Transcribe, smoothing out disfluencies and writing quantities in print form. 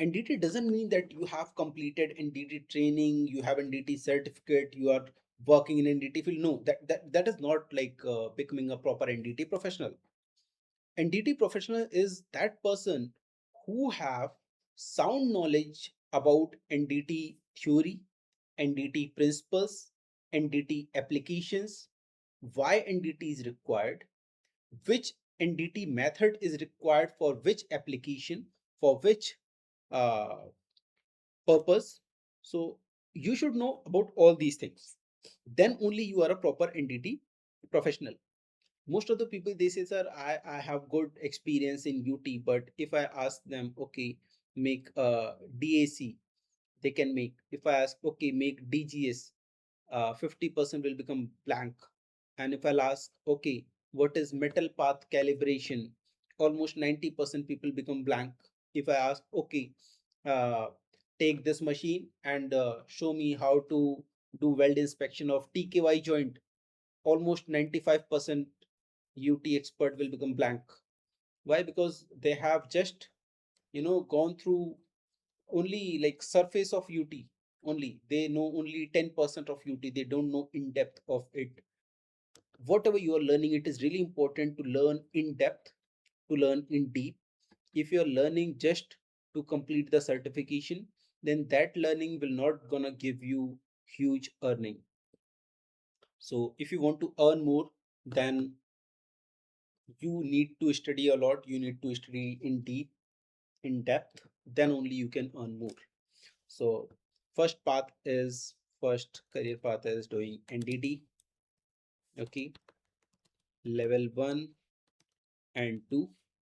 NDT doesn't mean that you have completed NDT training, you have NDT certificate, you are working in NDT field. No, that is not like becoming a proper NDT professional. NDT professional is that person who have sound knowledge about NDT theory, NDT principles, NDT applications, why NDT is required, which NDT method is required for which application, for which uh, purpose. So you should know about all these things. Then only you are a proper NDT professional. Most of the people they say, sir, I have good experience in UT, but if I ask them, okay, make a DAC, they can make. If I ask, okay, make DGS, 50% will become blank. And if I'll ask, okay, what is metal path calibration, almost 90% people become blank. If I ask, okay, uh, take this machine and show me how to do weld inspection of TKY joint, almost 95% UT expert will become blank. Why? Because they have just gone through only like surface of UT. Only they know only 10% of UT. They don't know in depth of it. Whatever you are learning, it is really important to learn in depth, to learn in deep. If you are learning just to complete the certification, then that learning will not gonna give you huge earning. So if you want to earn more, then you need to study a lot, you need to study in deep, in depth, then only you can earn more. So first career path is doing NDT. Okay, level 1 and 2.